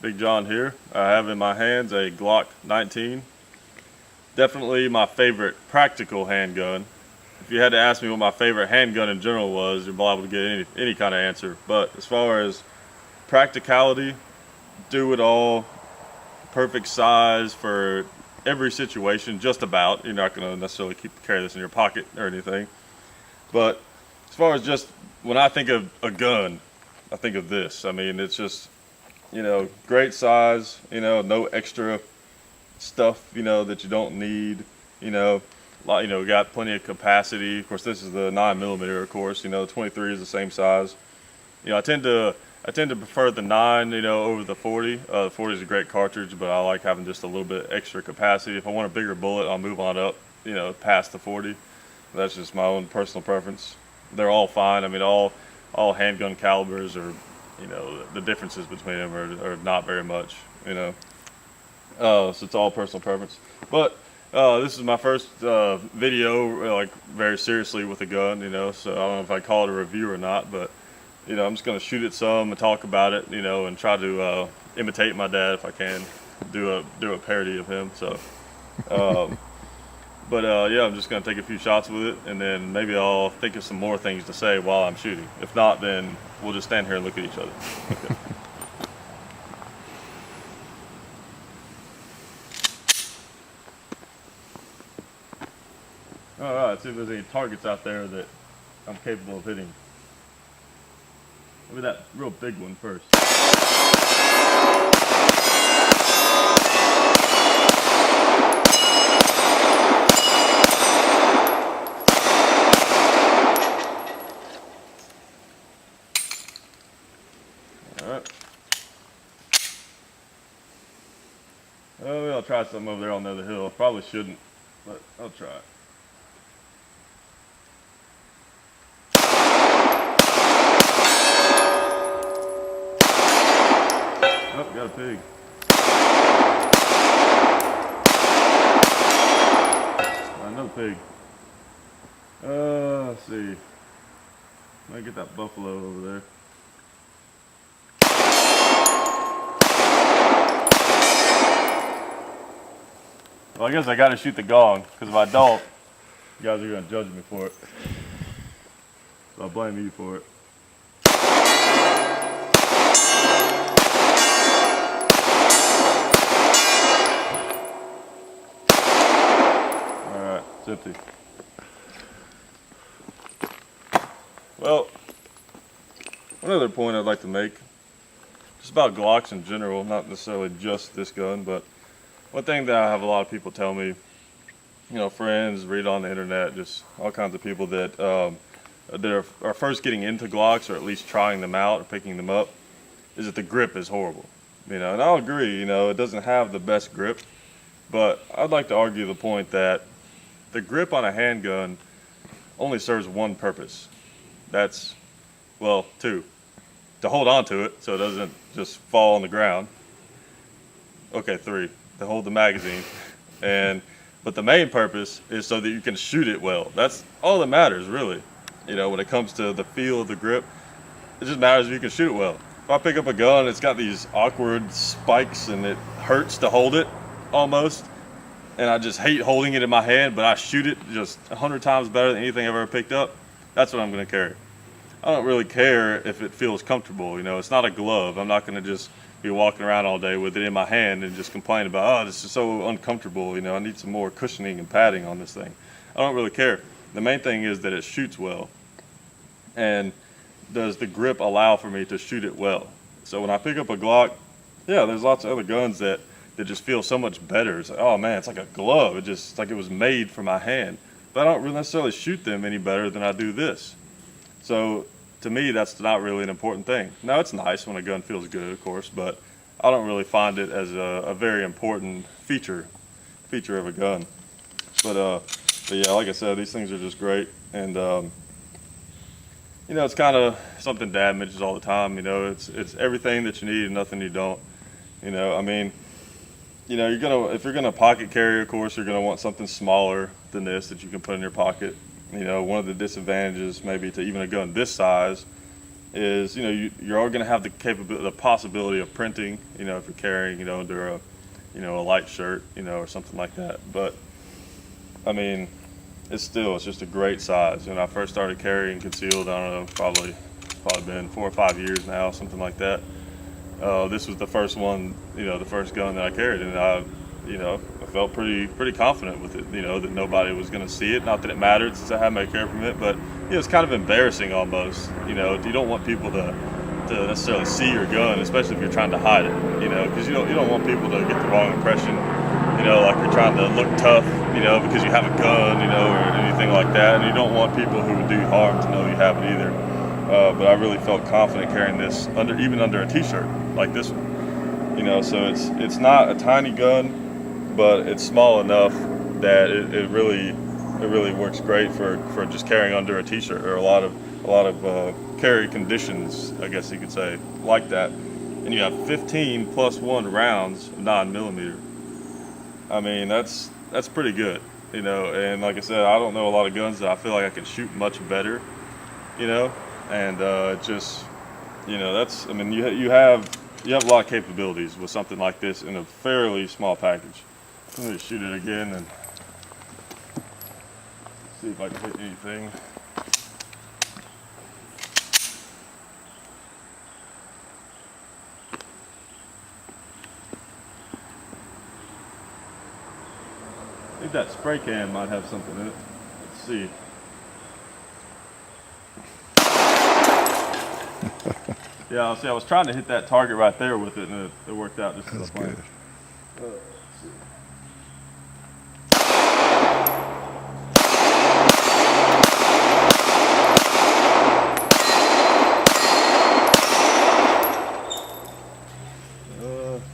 Big John here. I have in my hands a Glock 19. Definitely my favorite practical handgun. If you had to ask me what my favorite handgun in general was, you're liable to get any kind of answer. But as far as practicality, do it all, perfect size for every situation, just about. You're not going to necessarily carry this in your pocket or anything. But as far as just when I think of a gun, I think of this. I mean, it's just, great size, no extra stuff, that you don't need, got plenty of capacity. Of course, this is the 9mm, of course, 23 is the same size. I tend to prefer the 9, over the 40. The 40 is a great cartridge, but I like having just a little bit extra capacity. If I want a bigger bullet, I'll move on up, past the 40. That's just my own personal preference. They're all fine. I mean, all handgun calibers are, the differences between them are not very much, so it's all personal preference. But this is my first video, like very seriously with a gun, so I don't know if I call it a review or not, but I'm just gonna shoot it some and talk about it, and try to imitate my dad if I can, do a parody of him. So, yeah, I'm just gonna take a few shots with it, and then maybe I'll think of some more things to say while I'm shooting. If not, then we'll just stand here and look at each other. Okay. All right, let's see if there's any targets out there that I'm capable of hitting. Maybe that real big one first. All right. Oh, maybe I'll try something over there on the other hill. I probably shouldn't, but I'll try it. Oh, got a pig. Another pig. Let's see. Might get that buffalo over there. Well, I guess I gotta shoot the gong, because if I don't, you guys are gonna judge me for it. So I'll blame you for it. Alright, it's empty. Well, one other point I'd like to make, just about Glocks in general, not necessarily just this gun, but one thing that I have a lot of people tell me, friends, read on the internet, just all kinds of people that are first getting into Glocks, or at least trying them out or picking them up, is that the grip is horrible. And I'll agree, it doesn't have the best grip, but I'd like to argue the point that the grip on a handgun only serves one purpose. That's, well, two. To hold on to it so it doesn't just fall on the ground. Okay, three. To hold the magazine. But the main purpose is so that you can shoot it well. That's all that matters, really. When it comes to the feel of the grip, it just matters if you can shoot it well. If I pick up a gun, it's got these awkward spikes and it hurts to hold it, almost. And I just hate holding it in my hand, but I shoot it just 100 times better than anything I've ever picked up. That's what I'm gonna carry. I don't really care if it feels comfortable, it's not a glove. I'm not gonna just be walking around all day with it in my hand and just complain about, oh, this is so uncomfortable, I need some more cushioning and padding on this thing. I don't really care. The main thing is that it shoots well. And does the grip allow for me to shoot it well? So when I pick up a Glock, yeah, there's lots of other guns that just feel so much better. It's like, oh man, it's like a glove. It's like it was made for my hand. But I don't really necessarily shoot them any better than I do this. So to me, that's not really an important thing. Now, it's nice when a gun feels good, of course, but I don't really find it as a very important feature of a gun. But yeah, like I said, these things are just great. And it's kind of something Dad mentions all the time. It's everything that you need and nothing you don't. If you're gonna pocket carry, of course, you're gonna want something smaller than this that you can put in your pocket. One of the disadvantages maybe to even a gun this size is, you know, you're all going to have the possibility of printing, you know, if you're carrying, you know, under a, you know, a light shirt, you know, or something like that. But I mean, it's just a great size. When I first started carrying concealed, I don't know, probably been 4 or 5 years now, something like that. This was the first one, you know, the first gun that I carried, and you know, I felt pretty confident with it. You know, that nobody was going to see it. Not that it mattered since I had my carry permit, but you know, it's kind of embarrassing almost. You know, you don't want people to necessarily see your gun, especially if you're trying to hide it. You know, because you don't want people to get the wrong impression. You know, like you're trying to look tough. You know, because you have a gun. You know, or anything like that, and you don't want people who would do harm to know you have it either. But I really felt confident carrying this even under a t-shirt like this one. You know, so it's not a tiny gun, but it's small enough that it really works great for just carrying under a t-shirt or a lot of carry conditions, I guess you could say, like that. And you have 15 plus 1 rounds of 9mm. I mean, that's pretty good, you know. And like I said, I don't know a lot of guns that I feel like I can shoot much better, you know. And just, you know, I mean, you have a lot of capabilities with something like this in a fairly small package. Let me shoot it again and see if I can hit anything. I think that spray can might have something in it. Let's see. Yeah, see, I was trying to hit that target right there with it, and it worked out just as I planned. Let's see.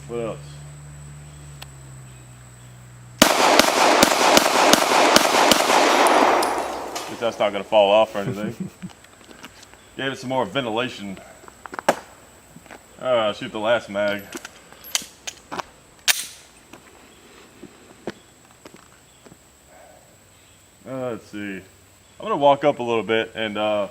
What else? Guess that's not going to fall off or anything. Gave it some more ventilation. I'll shoot the last mag. Let's see. I'm gonna walk up a little bit and I'm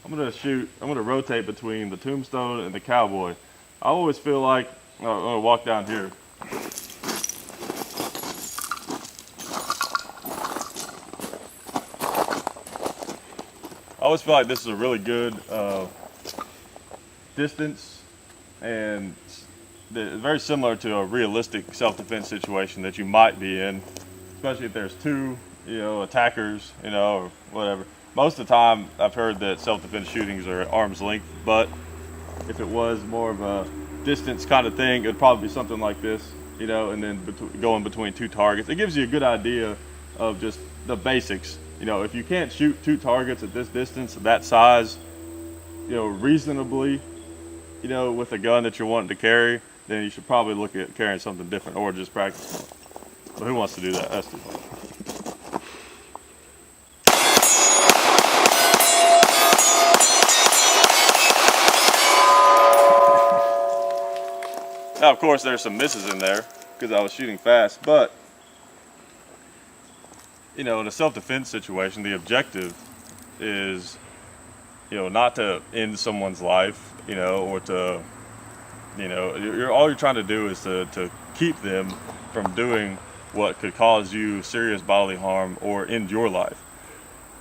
gonna rotate between the Tombstone and the Cowboy. I always feel like, I'm gonna walk down here. I always feel like this is a really good distance, and very similar to a realistic self-defense situation that you might be in, especially if there's 2, you know, attackers, you know, or whatever. Most of the time, I've heard that self-defense shootings are at arm's length, but if it was more of a distance kind of thing, it'd probably be something like this, you know, and then going between 2 targets. It gives you a good idea of just the basics. You know, if you can't shoot 2 targets at this distance, that size, you know, reasonably, you know, with a gun that you're wanting to carry, then you should probably look at carrying something different or just practice. But who wants to do that? That's too fun. Now, of course, there's some misses in there because I was shooting fast, but you know, in a self-defense situation, the objective is, you know, not to end someone's life, you know, or to, you know, all you're trying to do is to keep them from doing what could cause you serious bodily harm or end your life.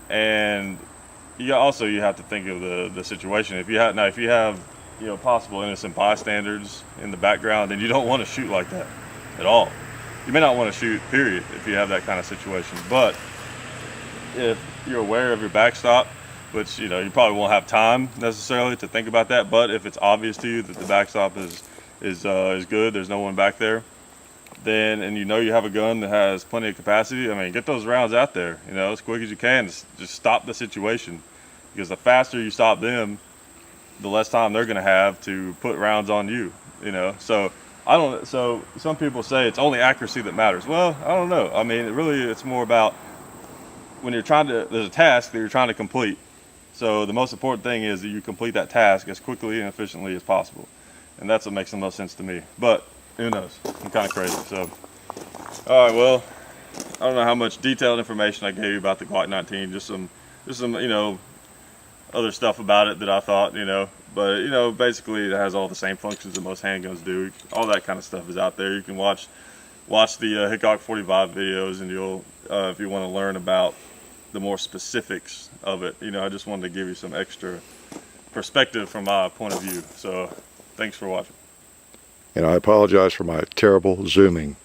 And you have to think of the situation. If you have you know, possible innocent bystanders in the background, then you don't want to shoot like that at all. You may not want to shoot, period, if you have that kind of situation. But if you're aware of your backstop, which, you know, you probably won't have time necessarily to think about that, but if it's obvious to you that the backstop is good, there's no one back there, then, and you know you have a gun that has plenty of capacity, I mean, get those rounds out there, you know, as quick as you can. Just stop the situation, because the faster you stop them, the less time they're going to have to put rounds on you, you know. So some people say it's only accuracy that matters. Well, I don't know. I mean, it's more about when there's a task that you're trying to complete. So the most important thing is that you complete that task as quickly and efficiently as possible. And that's what makes the most sense to me. But who knows? I'm kind of crazy. So, all right, well, I don't know how much detailed information I gave you about the Glock 19. Just some, you know, other stuff about it that I thought, but basically it has all the same functions that most handguns do. All that kind of stuff is out there. You can watch the Hickok 45 videos, and you'll if you want to learn about the more specifics of it. I just wanted to give you some extra perspective from my point of view. So thanks for watching. And I apologize for my terrible zooming.